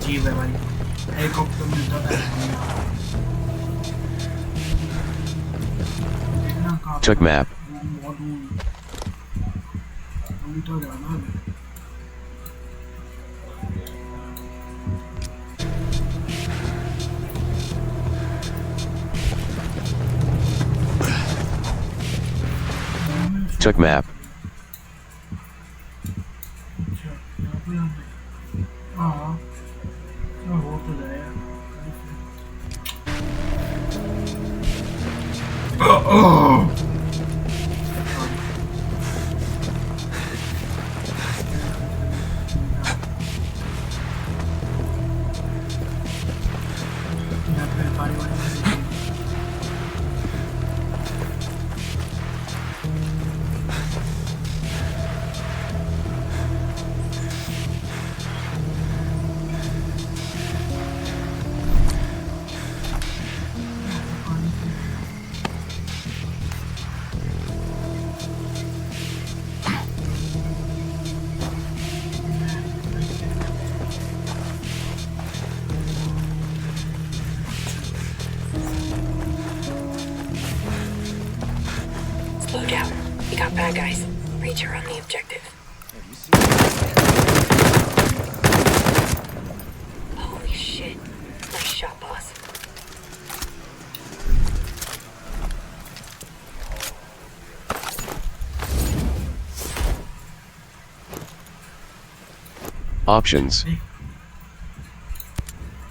अजीब है भाई, हेलीकॉप्टर मिलता था देखना कहाँ Check map. बहुत दूर तो जाना है। Check map. अच्छा यहाँ पे हम हाँ क्या हो तो जाएगा यहाँ पे गाड़ी वाड़ी Slow down. We got bad guys. Reacher on the objective. Holy shit. Nice shot, boss. Options.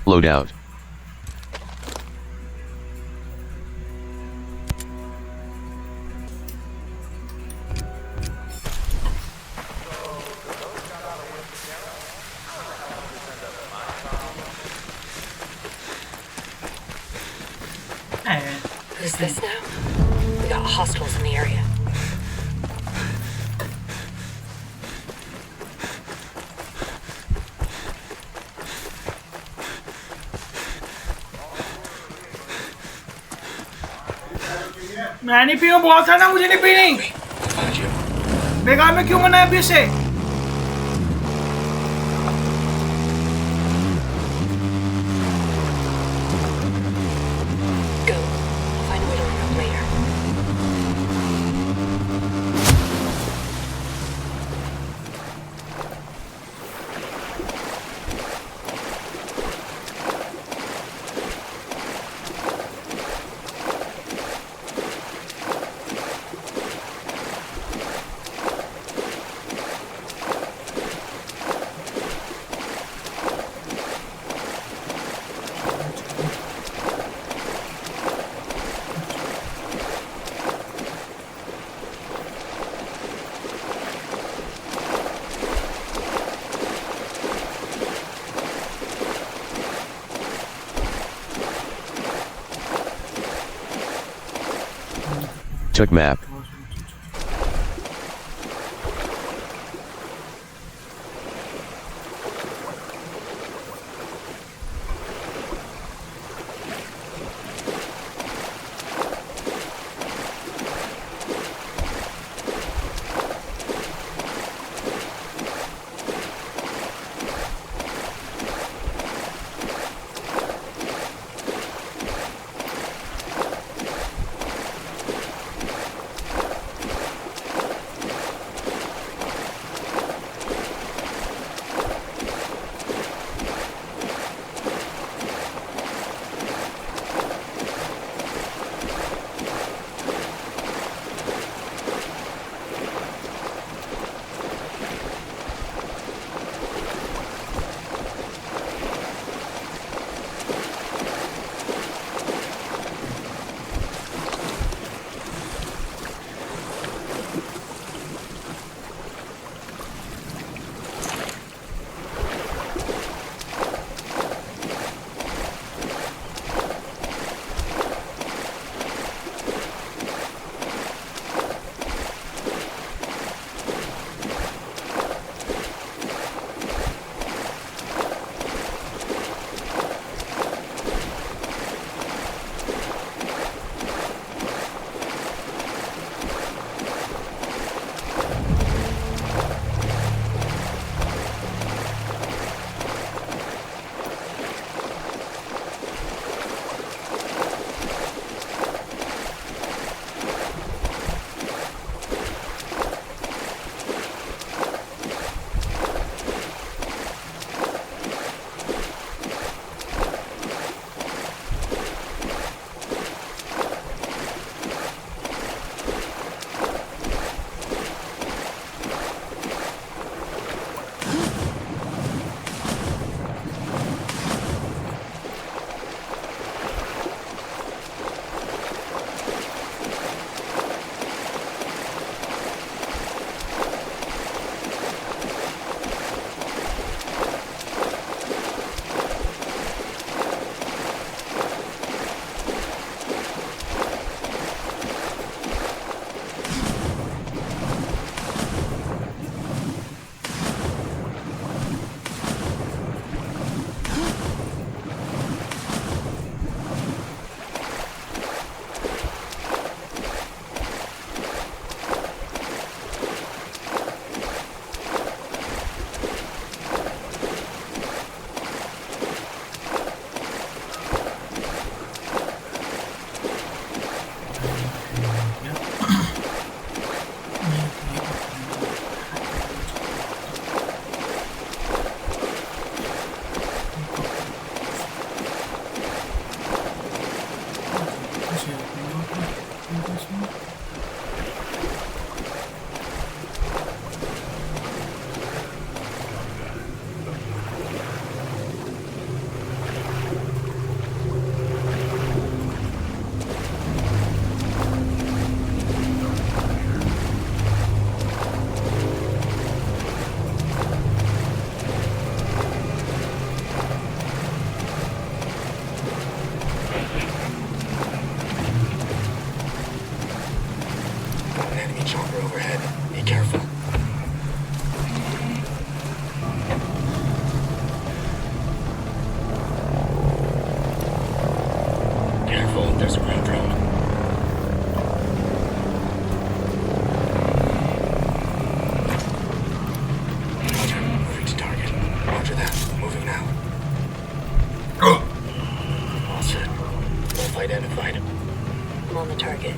Loadout. Who's this now? We got hostiles in the area. मैं नहीं पीऊँ बोला था ना मुझे नहीं पीनी बेकार में क्यों मना है अभी से Go. I'll find a way to look up later. Check map. Roger that. Moving now. All set. Wolf identified. I'm on the target.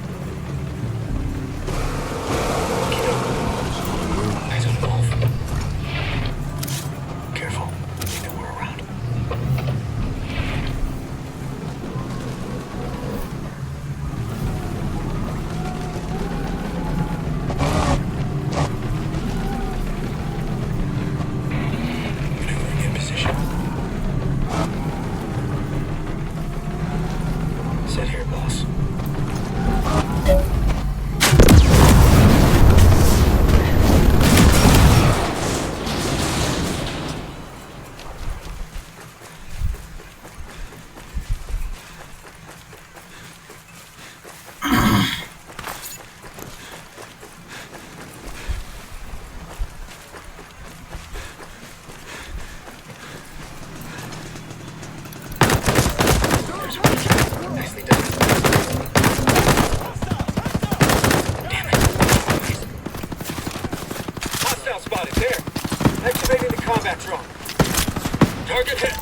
Get up. Eyes on Wolf. Careful. They know we're around. Maneuvering in position. Sit here, boss. Nicely done. Damn it. Hostile spotted. There. Activating the combat drone. Target hit.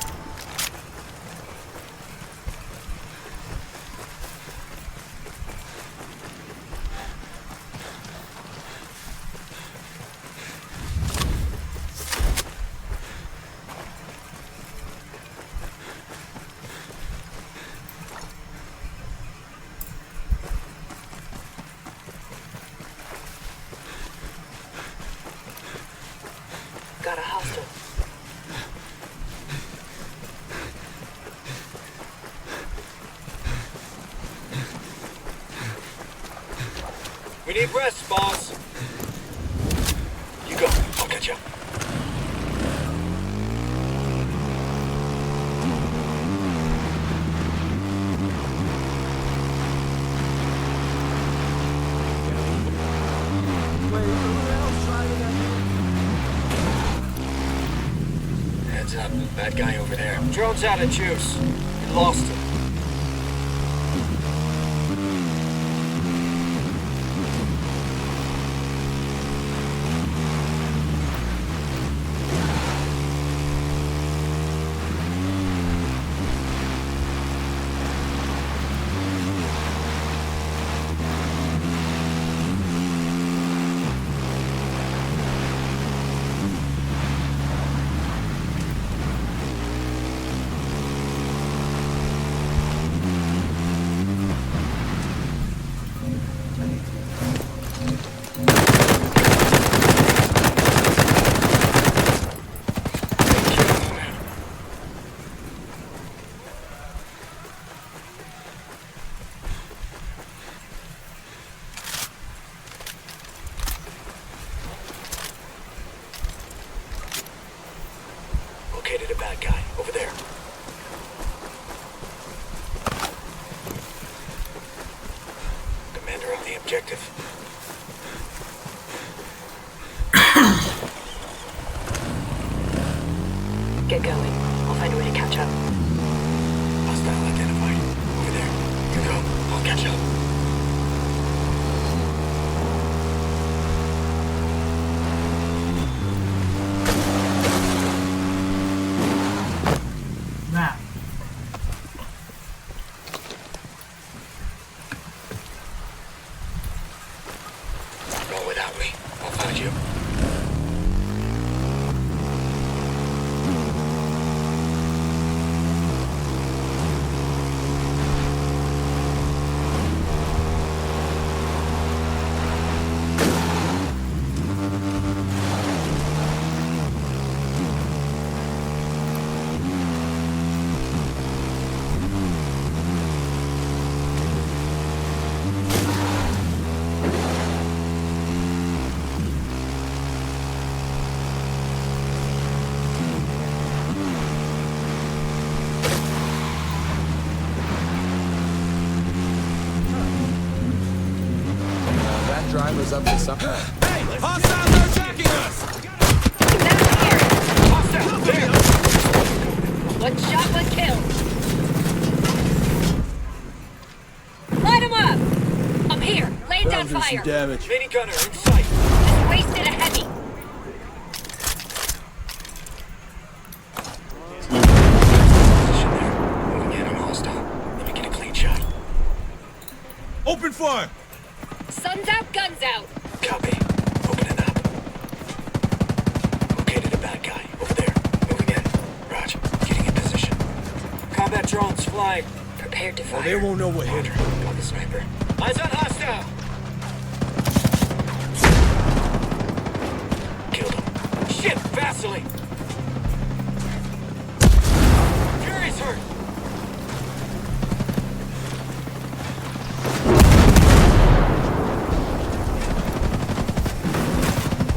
Got a hostile. We need rest, boss. You go. I'll catch up. Heads up. Bad guy over there. Drone's out of juice. We lost him. Located a bad guy over there. Commander on the objective. Get going. I'll find a way to catch up. Hostile identified. Over there. You go. I'll catch up. Map. Roll without me. I'll find you. Driver's up to something. Hey! Hostiles are attacking us! Hostile! There! One shot, one kill. Light him up! I'm here. Laying down fire. Damage. Mini gunner in sight. Just wasted a heavy. Open fire! Sun's out, guns out. Copy. Opening up. Located a bad guy. Over there. Moving in. Raj, getting in position. Combat drones flying. Prepared to fire. Oh, they won't know what hit her. Got the sniper. Eyes on hostile! Killed him. Shit! Vaseline! Fury's hurt!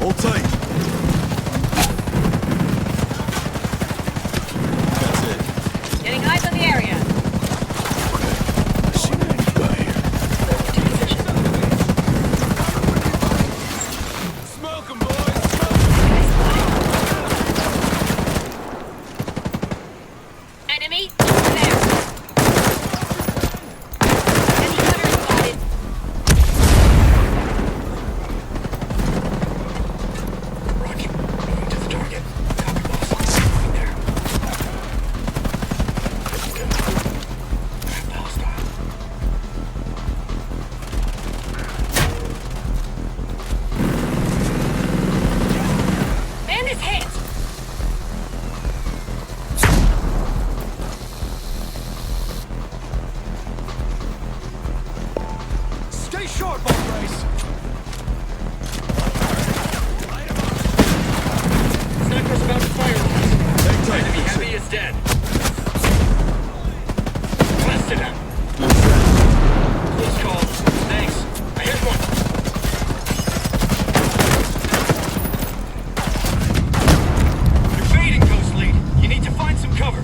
Hold tight. That's it. Getting eyes on the area. I see that guy here. Moving to position. Smoke 'em, boys! Guy spotted. Enemy over there. Enemy cutter spotted. Rocky, moving to the target. Copy, boss. Moving there. Let's go. Grab the hostile. Man is hit. Stay sharp, Bob Race! Sniper's about to fire on us. Hang tight, Enemy fix heavy it. is dead. Blasted him. Close call. Thanks. I hit one. You're fading, Ghost Lead. You need to find some cover.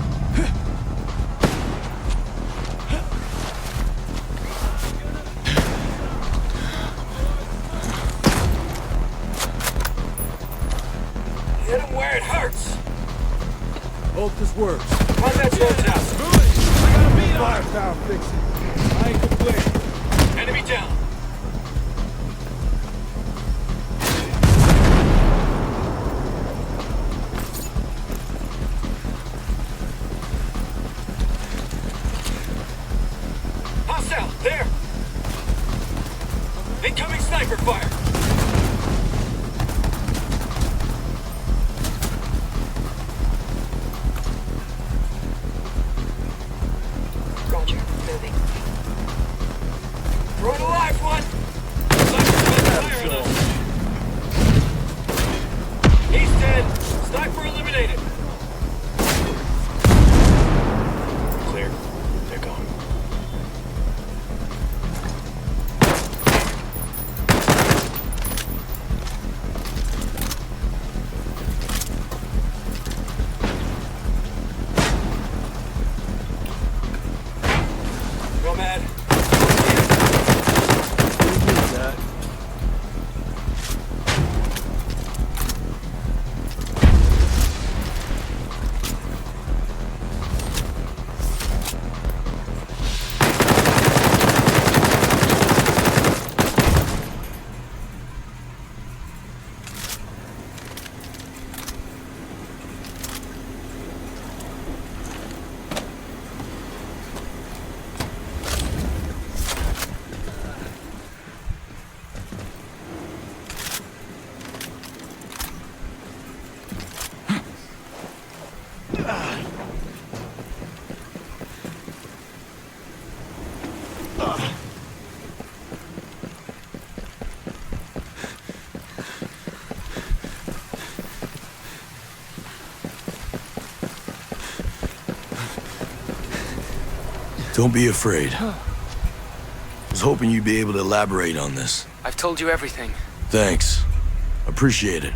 Hit him where it hurts. Hope this works. Combat drones out. I got a beat on firepower, fix it. I ain't complaining. Enemy down. Hostile, there. Incoming sniper fire. Roger. Moving. Throw it a live one. Sniper's about to fire on us. He's dead. Sniper eliminated. Clear. They're gone. Nomad. Don't be afraid. I was hoping you'd be able to elaborate on this. I've told you everything. Thanks. Appreciate it.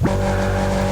Hi.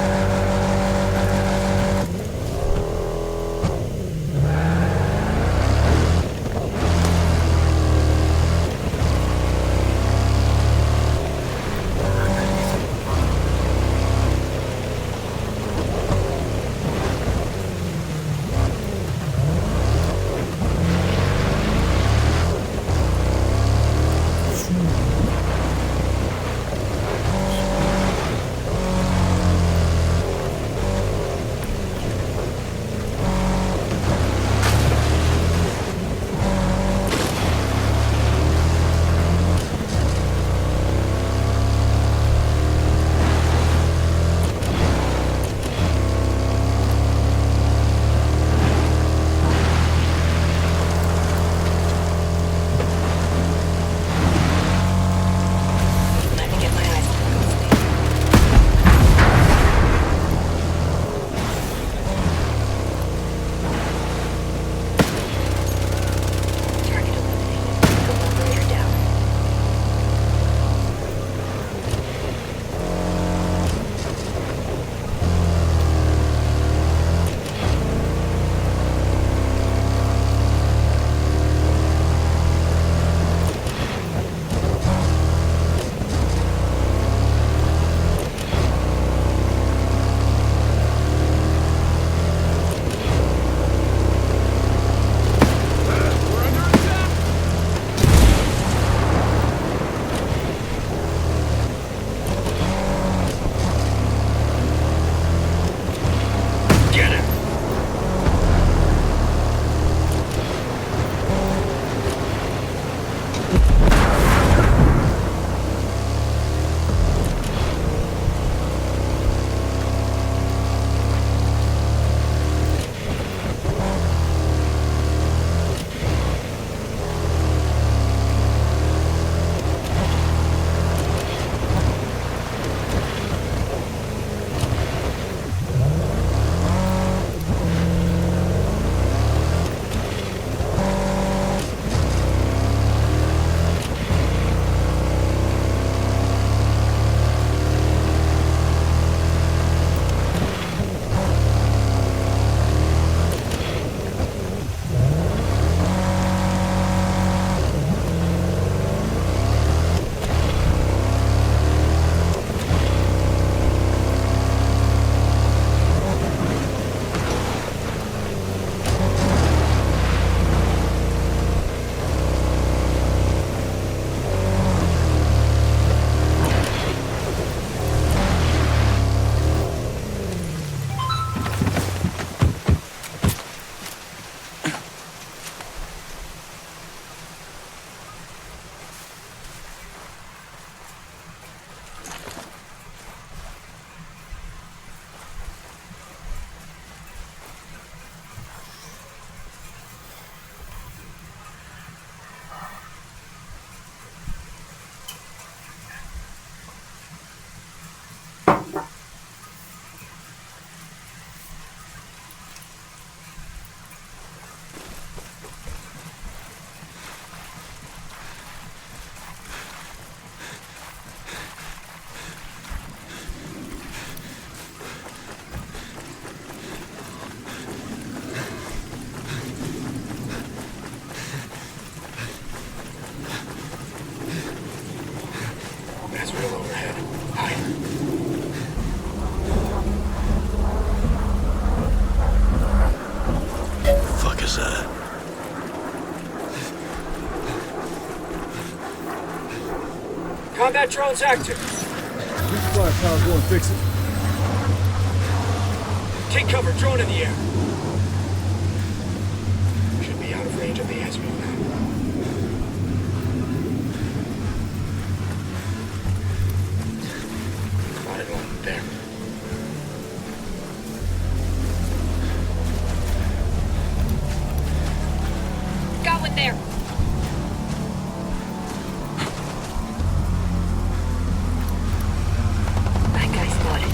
drone's active. Resupply tower, go and fix it. Take cover, drone in the air. Should be out of range of the ASB map. Spotted one, there. Got one there. Bad guy spotted.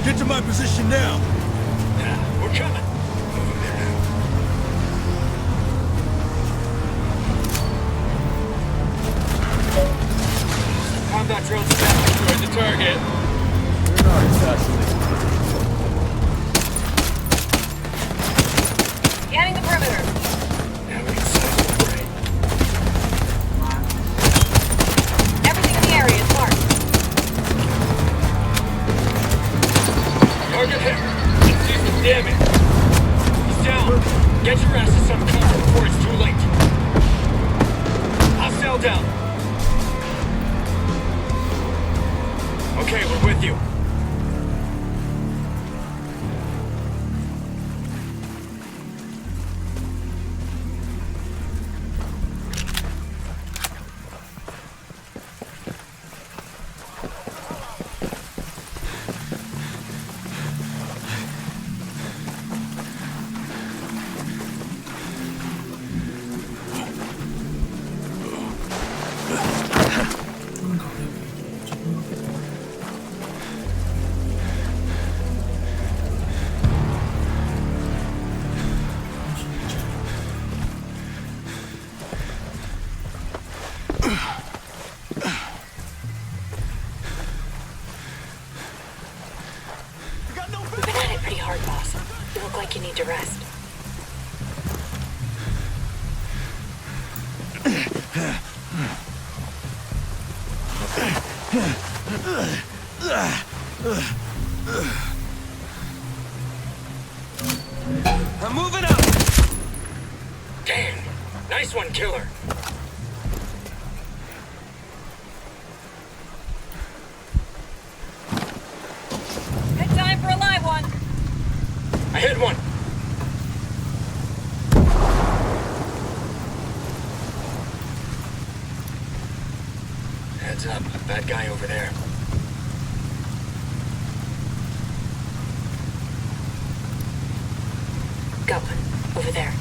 Get to my position now. Yeah, we're coming. Moving there now. Combat drones back toward the target. We're not assassinated. Scanning the perimeter. Now we can size the prey. Everything in the area is marked. Target hit. Let's do some damage. He's down. Get your ass to some cover before it's too late. Hostile down. Okay, we're with you. You've been at it pretty hard, boss. You look like you need to rest. I'm moving up. Damn. Nice one, killer. Good time for a live one. I hit one. Heads up. Bad guy over there. Got one. Over there.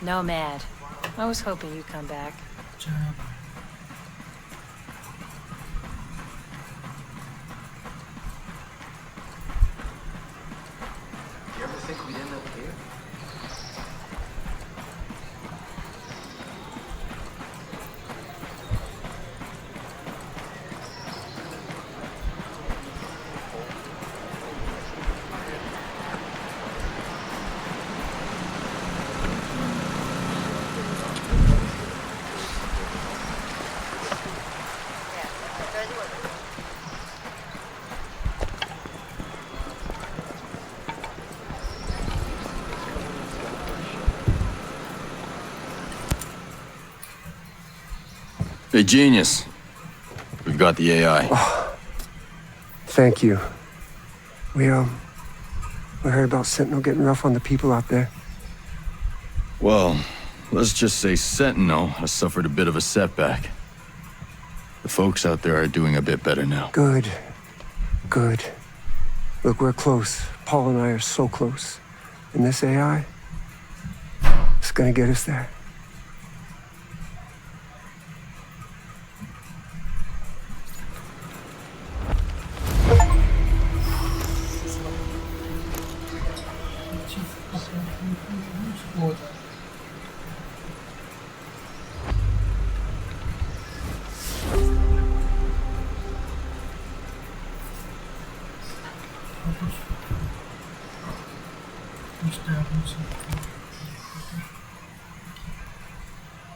Nomad. I was hoping you'd come back. You ever think we'd end up here? Hey, genius. We've got the AI. Thank you. We heard about Sentinel getting rough on the people out there. Well, let's just say Sentinel has suffered a bit of a setback. The folks out there are doing a bit better now. Good. Good. Look, we're close. Paul and I are so close. And this AI, it's gonna get us there.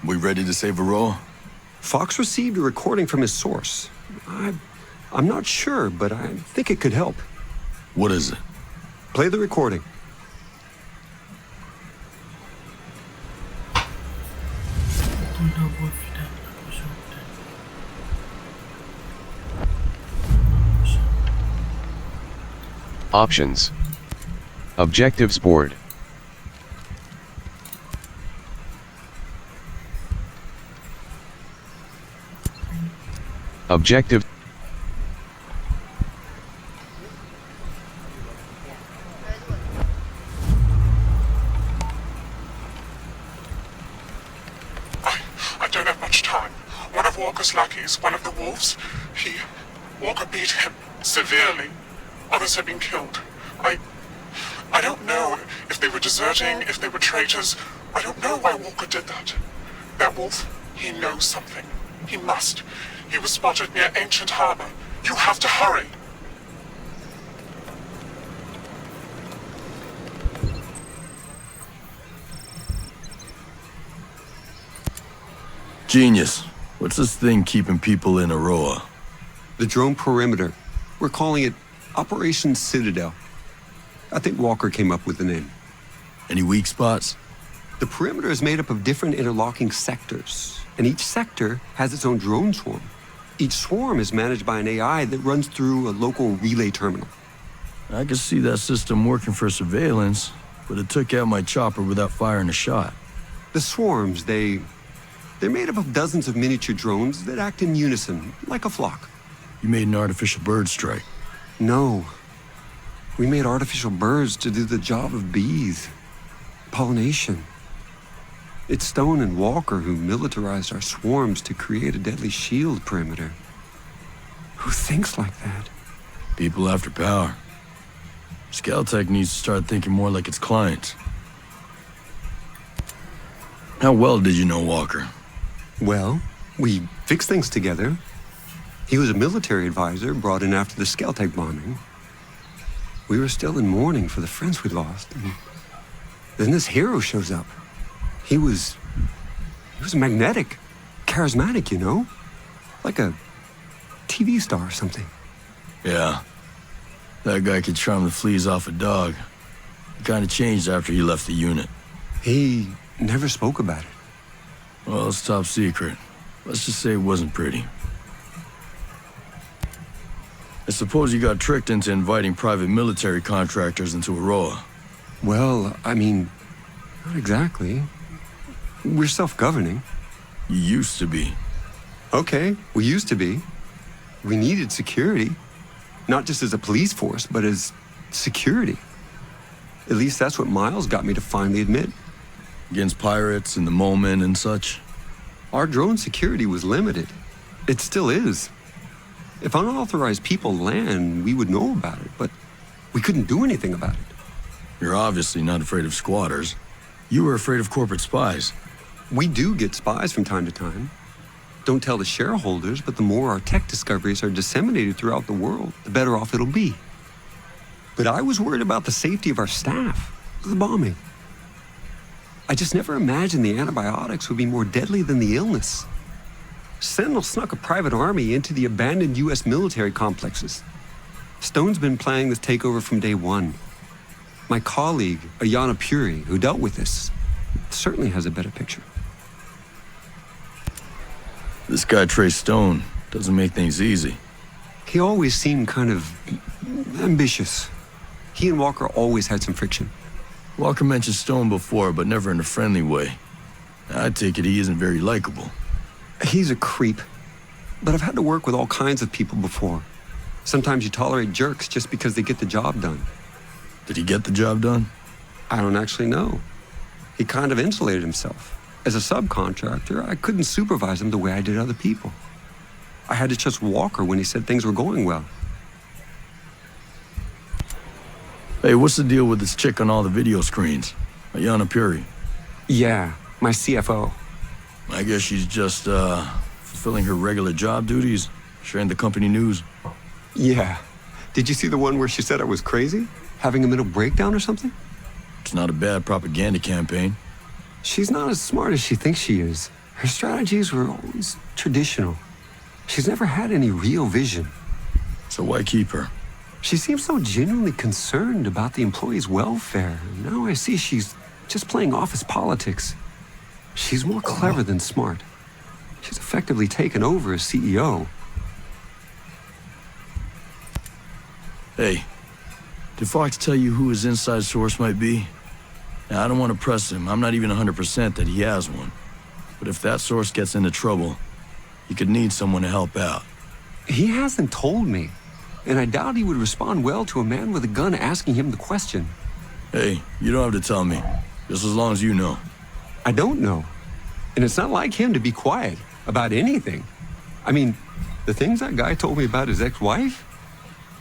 We ready to save Aroa? Fox received a recording from his source. I'm not sure, but I think it could help. What is it? Play the recording. Options. Objectives board. Objective. I don't have much time. One of Walker's lackeys, one of the wolves, Walker beat him severely. Others have been killed. I don't know if they were deserting, if they were traitors. I don't know why Walker did that. That wolf, he knows something. He must. He was spotted near Ancient Harbor. You have to hurry. Genius. What's this thing keeping people in Aroa? The drone perimeter. We're calling it Operation Citadel. I think Walker came up with the name. Any weak spots? The perimeter is made up of different interlocking sectors, and each sector has its own drone swarm. Each swarm is managed by an AI that runs through a local relay terminal. I could see that system working for surveillance, but it took out my chopper without firing a shot. The swarms, they're made up of dozens of miniature drones that act in unison, like a flock. You made an artificial bird strike. No. We made artificial birds to do the job of bees. Pollination. It's Stone and Walker who militarized our swarms to create a deadly shield perimeter. Who thinks like that? People after power. Skell Tech needs to start thinking more like its clients. How well did you know Walker? Well, we fixed things together. He was a military advisor brought in after the Skell Tech bombing. We were still in mourning for the friends we lost. And then this hero shows up. He was magnetic, charismatic, you know? Like a TV star or something. Yeah. That guy could charm the fleas off a dog. He kind of changed after he left the unit. He never spoke about it. Well, it's top secret. Let's just say it wasn't pretty. I suppose you got tricked into inviting private military contractors into Aroa. Well, I mean, not exactly. We're self-governing. You used to be. Okay, we used to be. We needed security. Not just as a police force, but as security. At least that's what Miles got me to finally admit. Against pirates in the moment and such? Our drone security was limited. It still is. If unauthorized people land, we would know about it, but we couldn't do anything about it. You're obviously not afraid of squatters. You were afraid of corporate spies. We do get spies from time to time. Don't tell the shareholders, but the more our tech discoveries are disseminated throughout the world, the better off it'll be. But I was worried about the safety of our staff, the bombing. I just never imagined the antibiotics would be more deadly than the illness. Sentinel snuck a private army into the abandoned U.S. military complexes. Stone's been planning this takeover from day one. My colleague, Ayanna Puri, who dealt with this, certainly has a better picture. This guy, Trey Stone, doesn't make things easy. He always seemed kind of ambitious. He and Walker always had some friction. Walker mentioned Stone before, but never in a friendly way. I take it he isn't very likable. He's a creep. But I've had to work with all kinds of people before. Sometimes you tolerate jerks just because they get the job done. Did he get the job done? I don't actually know. He kind of insulated himself. As a subcontractor, I couldn't supervise him the way I did other people. I had to trust Walker when he said things were going well. Hey, what's the deal with this chick on all the video screens? Ayanna Puri. Yeah, my CFO. I guess she's just, fulfilling her regular job duties, sharing the company news. Yeah. Did you see the one where she said I was crazy? Having a mental breakdown or something? It's not a bad propaganda campaign. She's not as smart as she thinks she is. Her strategies were always traditional. She's never had any real vision. So why keep her? She seems so genuinely concerned about the employees' welfare. Now I see she's just playing office politics. She's more clever than smart. She's effectively taken over as CEO. Hey, did Fox tell you who his inside source might be? Now, I don't want to press him. I'm not even 100% that he has one. But if that source gets into trouble, he could need someone to help out. He hasn't told me. And I doubt he would respond well to a man with a gun asking him the question. Hey, you don't have to tell me. Just as long as you know. I don't know. And it's not like him to be quiet about anything. I mean, the things that guy told me about his ex-wife,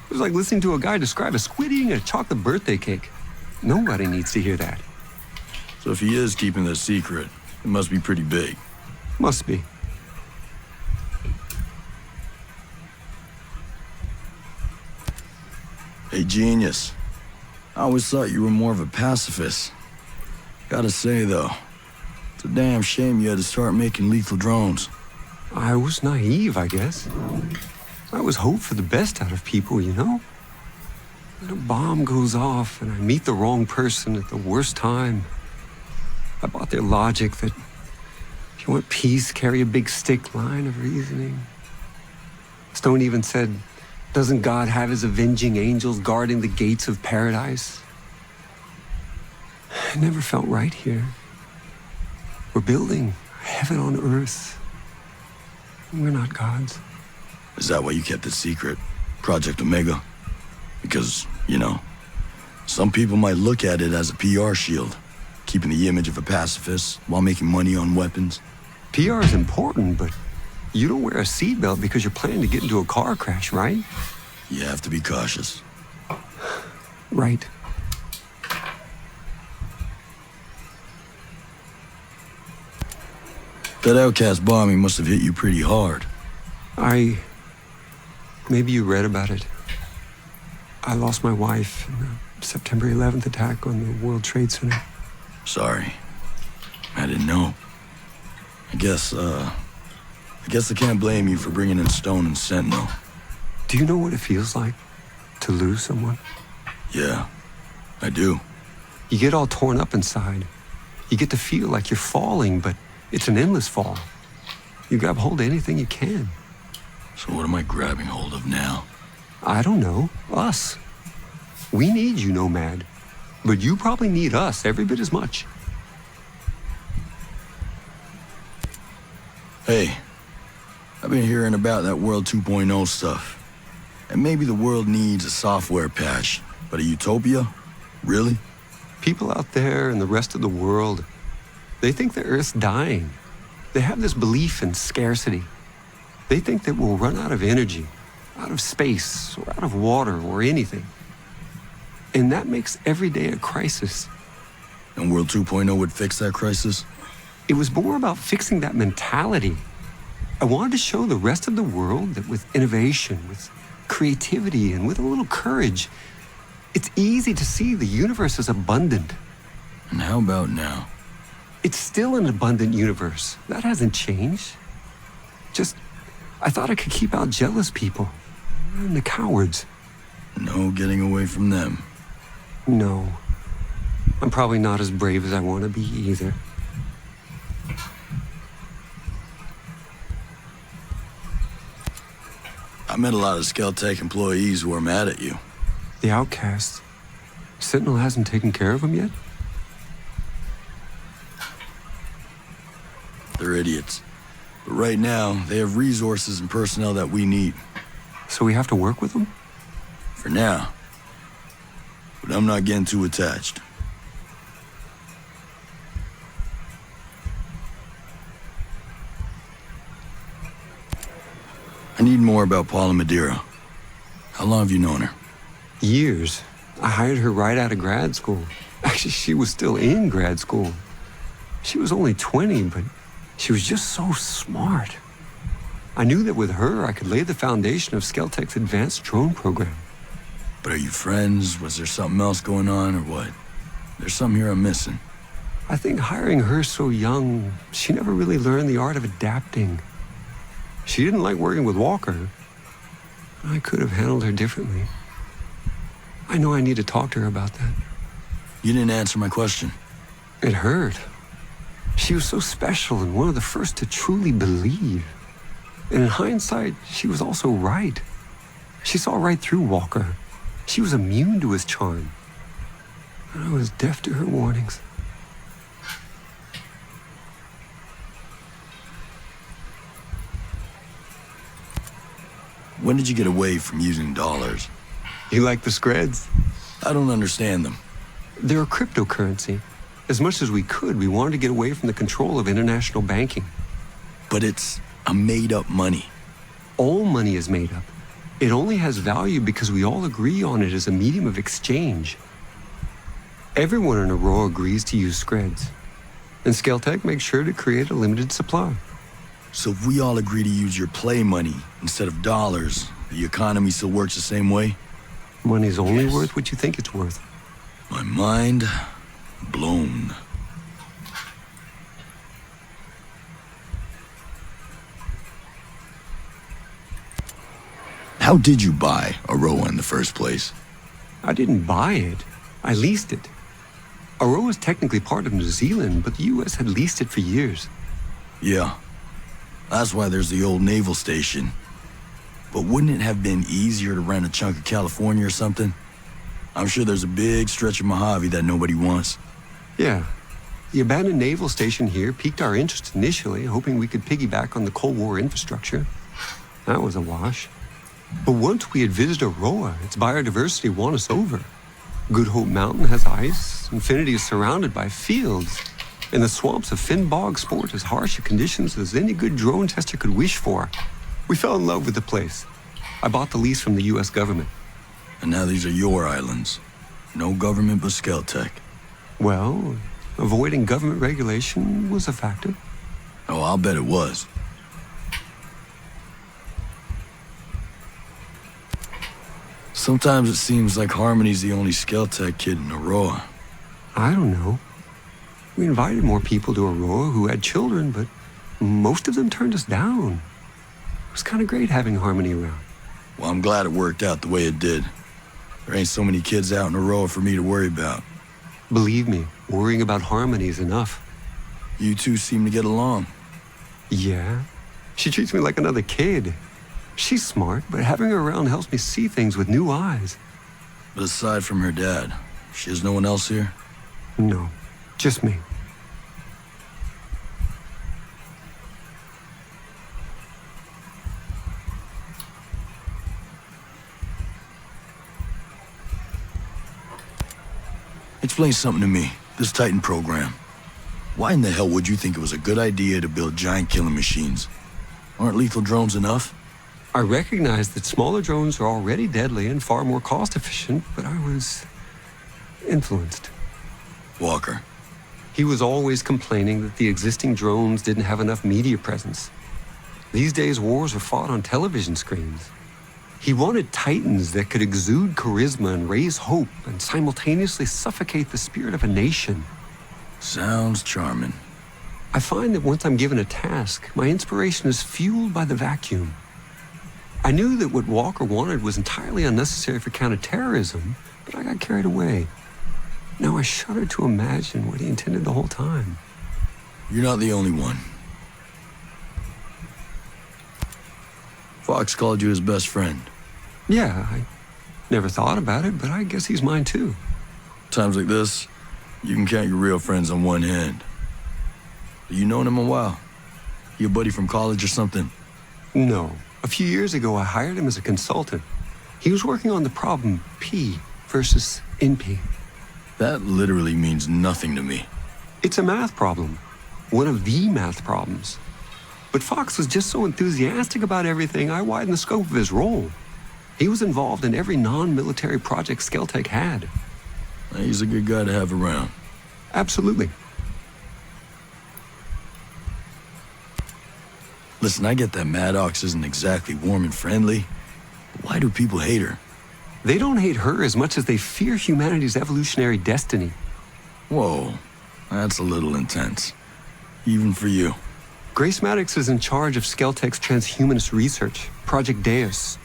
it was like listening to a guy describe a squid eating a chocolate birthday cake. Nobody needs to hear that. So if he is keeping this secret, it must be pretty big. Must be. Hey, genius. I always thought you were more of a pacifist. Gotta say, though, it's a damn shame you had to start making lethal drones. I was naive, I guess. I always hoped for the best out of people, you know? When a bomb goes off and I meet the wrong person at the worst time, I bought their logic that if you want peace, carry a big stick line of reasoning. Stone even said, doesn't God have his avenging angels guarding the gates of paradise? It never felt right here. We're building heaven on earth. We're not gods. Is that why you kept it secret? Project Omega? Because, you know, some people might look at it as a PR shield, keeping the image of a pacifist while making money on weapons. PR is important, but you don't wear a seatbelt because you're planning to get into a car crash, right? You have to be cautious. Right. That outcast bombing must have hit you pretty hard. Maybe you read about it. I lost my wife in the September 11th attack on the World Trade Center. Sorry. I didn't know. I guess I can't blame you for bringing in Stone and Sentinel. Do you know what it feels like to lose someone? Yeah, I do. You get all torn up inside. You get to feel like you're falling, but it's an endless fall. You grab hold of anything you can. So what am I grabbing hold of now? I don't know. Us. We need you, Nomad. But you probably need us every bit as much. Hey, I've been hearing about that World 2.0 stuff. And maybe the world needs a software patch, but a utopia? Really? People out there in the rest of the world, They think the Earth's dying. They have this belief in scarcity. They think that we'll run out of energy, out of space, or out of water, or anything. And that makes every day a crisis. And World 2.0 would fix that crisis? It was more about fixing that mentality. I wanted to show the rest of the world that with innovation, with creativity, and with a little courage, it's easy to see the universe is abundant. And how about now? It's still an abundant universe. That hasn't changed. Just, I thought I could keep out jealous people and the cowards. No getting away from them. No. I'm probably not as brave as I want to be either. I met a lot of Skell Tech employees who are mad at you. The outcasts. Sentinel hasn't taken care of them yet? They're idiots. But right now, they have resources and personnel that we need. So we have to work with them? For now. But I'm not getting too attached. I need more about Paula Madeira. How long have you known her? Years. I hired her right out of grad school. Actually, she was still in grad school. She was only 20, but she was just so smart. I knew that with her, I could lay the foundation of Skell Tech's advanced drone program. But are you friends? Was there something else going on, or what? There's something here I'm missing. I think hiring her so young, she never really learned the art of adapting. She didn't like working with Walker. I could have handled her differently. I know I need to talk to her about that. You didn't answer my question. It hurt. She was so special and one of the first to truly believe. And in hindsight, she was also right. She saw right through Walker. She was immune to his charm. And I was deaf to her warnings. When did you get away from using dollars? You like the Screds? I don't understand them. They're a cryptocurrency. As much as we could, we wanted to get away from the control of international banking. But it's a made-up money. All money is made up. It only has value because we all agree on it as a medium of exchange. Everyone in a row agrees to use Screds. And Skell Tech makes sure to create a limited supply. So if we all agree to use your play money instead of dollars, the economy still works the same way? Money's only worth what you think it's worth. My mind blown. How did you buy Aroa in the first place? I didn't buy it. I leased it. Aroa is technically part of New Zealand, but the U.S. had leased it for years. Yeah. That's why there's the old naval station. But wouldn't it have been easier to rent a chunk of California or something? I'm sure there's a big stretch of Mojave that nobody wants. Yeah. The abandoned naval station here piqued our interest initially, hoping we could piggyback on the Cold War infrastructure. That was a wash. But once we had visited Aroa, its biodiversity won us over. Good Hope Mountain has ice, Infinity is surrounded by fields, and the swamps of Finn Bog sport as harsh a conditions as any good drone tester could wish for. We fell in love with the place. I bought the lease from the U.S. government. And now these are your islands. No government but Skell Tech. Well, avoiding government regulation was a factor. Oh, I'll bet it was. Sometimes it seems like Harmony's the only Skell Tech kid in Aroa. I don't know. We invited more people to Aroa who had children, but most of them turned us down. It was kind of great having Harmony around. Well, I'm glad it worked out the way it did. There ain't so many kids out in Aroa for me to worry about. Believe me, worrying about Harmony is enough. You two seem to get along. Yeah. She treats me like another kid. She's smart, but having her around helps me see things with new eyes. But aside from her dad, she has no one else here? No, just me. Explain something to me, this Titan program. Why in the hell would you think it was a good idea to build giant killing machines? Aren't lethal drones enough? I recognize that smaller drones are already deadly and far more cost-efficient, but I was influenced. Walker. He was always complaining that the existing drones didn't have enough media presence. These days, wars are fought on television screens. He wanted titans that could exude charisma and raise hope and simultaneously suffocate the spirit of a nation. Sounds charming. I find that once I'm given a task, my inspiration is fueled by the vacuum. I knew that what Walker wanted was entirely unnecessary for counterterrorism, but I got carried away. Now I shudder to imagine what he intended the whole time. You're not the only one. Fox called you his best friend. Yeah, I never thought about it, but I guess he's mine too. Times like this, you can count your real friends on one hand. You known him a while? You a buddy from college or something? No. A few years ago, I hired him as a consultant. He was working on the problem P versus NP. That literally means nothing to me. It's a math problem. One of the math problems. But Fox was just so enthusiastic about everything, I widened the scope of his role. He was involved in every non-military project Skelltech had. He's a good guy to have around. Absolutely. Listen, I get that Maddox isn't exactly warm and friendly. But why do people hate her? They don't hate her as much as they fear humanity's evolutionary destiny. Whoa, that's a little intense. Even for you. Grace Maddox is in charge of Skelltech's transhumanist research, Project Deus.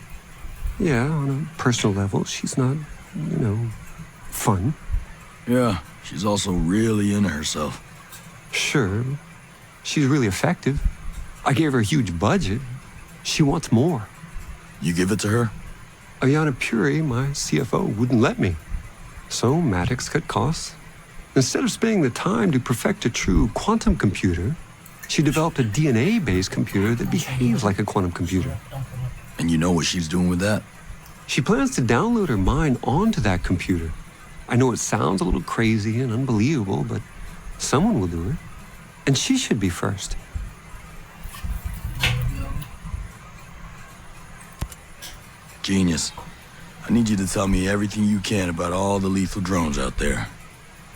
Yeah, on a personal level, she's not, fun. Yeah, she's also really into herself. Sure, she's really effective. I gave her a huge budget. She wants more. You give it to her? Ayana Puri, my CFO, wouldn't let me. So Maddox cut costs. Instead of spending the time to perfect a true quantum computer, she developed a DNA-based computer that behaves like a quantum computer. And you know what she's doing with that? She plans to download her mind onto that computer. I know it sounds a little crazy and unbelievable, but someone will do it. And she should be first. Genius. I need you to tell me everything you can about all the lethal drones out there.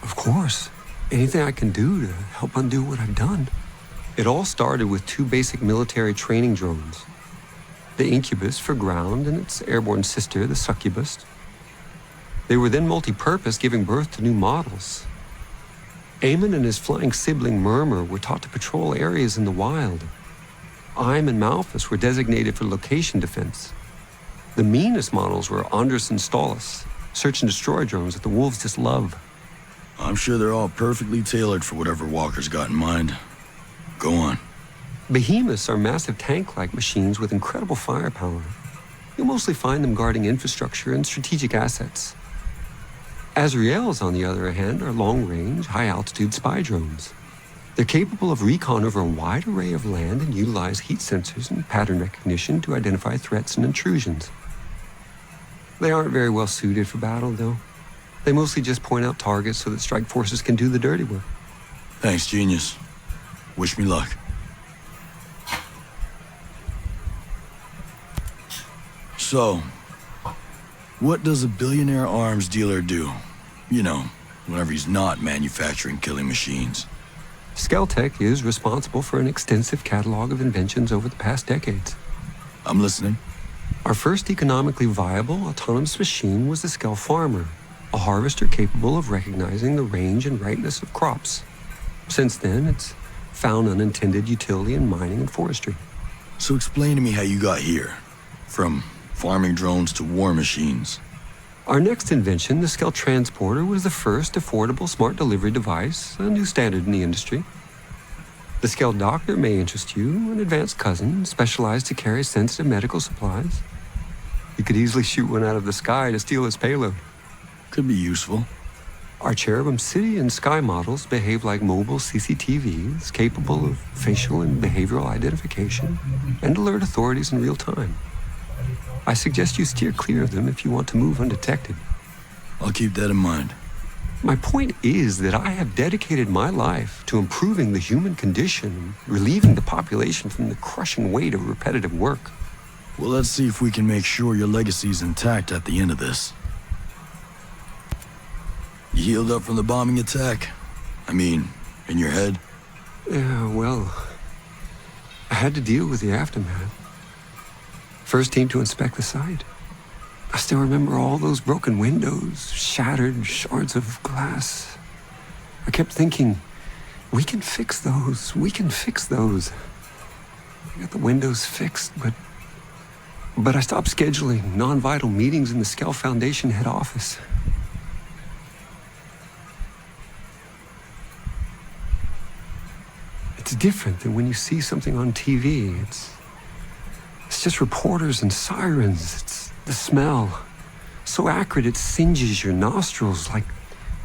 Of course. Anything I can do to help undo what I've done. It all started with 2 basic military training drones. The Incubus for ground and its airborne sister, the Succubus. They were then multi-purpose, giving birth to new models. Eamon and his flying sibling Murmur were taught to patrol areas in the wild. Ime and Malphus were designated for location defense. The meanest models were Andrus and Stolas, search and destroy drones that the wolves just love. I'm sure they're all perfectly tailored for whatever Walker's got in mind. Go on. Behemoths are massive tank-like machines with incredible firepower. You'll mostly find them guarding infrastructure and strategic assets. Azraels, on the other hand, are long-range, high-altitude spy drones. They're capable of recon over a wide array of land and utilize heat sensors and pattern recognition to identify threats and intrusions. They aren't very well suited for battle, though. They mostly just point out targets so that strike forces can do the dirty work. Thanks, genius. Wish me luck. So, what does a billionaire arms dealer do? You know, whenever he's not manufacturing killing machines. Skelltech is responsible for an extensive catalog of inventions over the past decades. I'm listening. Our first economically viable autonomous machine was the Skell Farmer, a harvester capable of recognizing the range and ripeness of crops. Since then, it's found unintended utility in mining and forestry. So explain to me how you got here. From farming drones to war machines. Our next invention, the Skell Transporter, was the first affordable smart delivery device, a new standard in the industry. The Skell Doctor may interest you, an advanced cousin specialized to carry sensitive medical supplies. You could easily shoot one out of the sky to steal its payload. Could be useful. Our Cherubim City and Sky models behave like mobile CCTVs, capable of facial and behavioral identification, and alert authorities in real time. I suggest you steer clear of them if you want to move undetected. I'll keep that in mind. My point is that I have dedicated my life to improving the human condition and relieving the population from the crushing weight of repetitive work. Well, let's see if we can make sure your legacy's intact at the end of this. You healed up from the bombing attack? I mean, in your head? Yeah, well, I had to deal with the aftermath. First team to inspect the site. I still remember all those broken windows, shattered shards of glass. I kept thinking, we can fix those, we can fix those. I got the windows fixed, but I stopped scheduling non-vital meetings in the Skell Foundation head office. It's different than when you see something on TV. It's just reporters and sirens. It's the smell. So acrid it singes your nostrils, like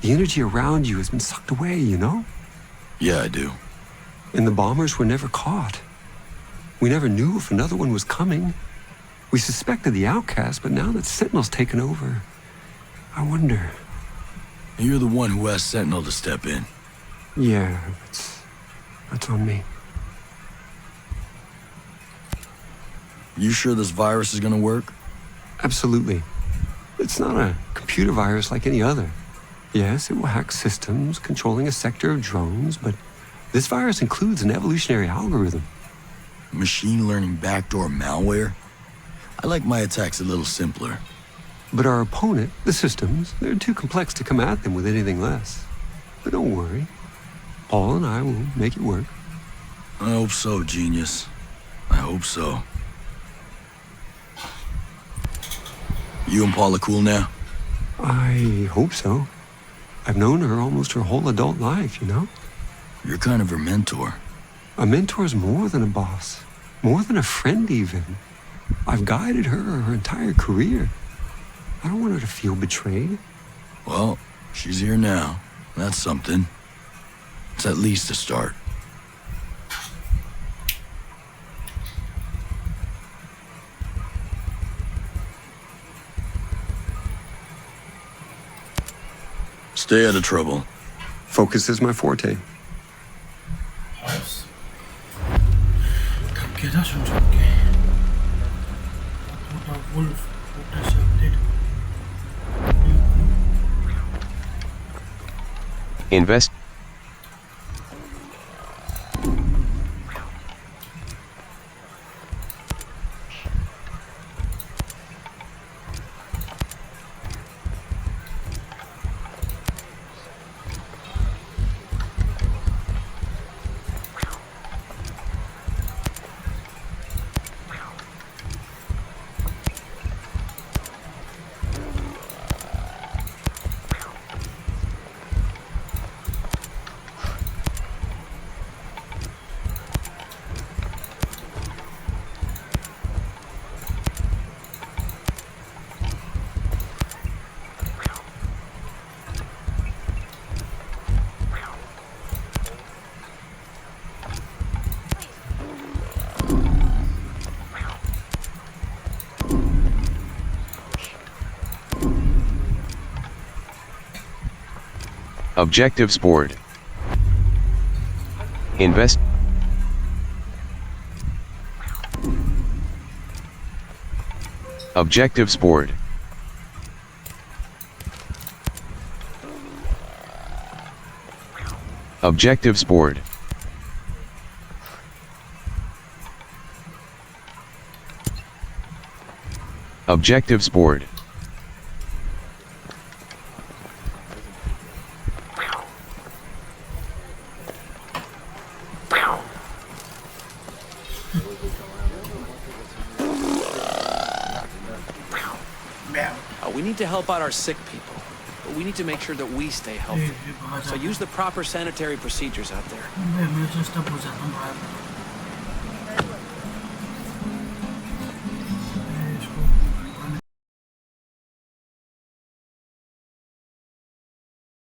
the energy around you has been sucked away, you know? Yeah, I do. And the bombers were never caught. We never knew if another one was coming. We suspected the outcast, but now that Sentinel's taken over, I wonder. And you're the one who asked Sentinel to step in. Yeah, that's on me. You sure this virus is gonna work? Absolutely. It's not a computer virus like any other. Yes, it will hack systems controlling a sector of drones, but this virus includes an evolutionary algorithm. Machine learning backdoor malware? I like my attacks a little simpler. But our opponent, the systems, they're too complex to come at them with anything less. But don't worry. Paul and I will make it work. I hope so, genius. I hope so. You and Paula cool now? I hope so. I've known her almost her whole adult life, you know? You're kind of her mentor. A mentor's more than a boss. More than a friend, even. I've guided her entire career. I don't want her to feel betrayed. Well, she's here now. That's something. It's at least a start. Stay out of trouble. Focus is my forte. Invest. Objectives board. Invest. Objectives board. Objectives board. Objectives board. We need to help out our sick people, but we need to make sure that we stay healthy. So use the proper sanitary procedures out there.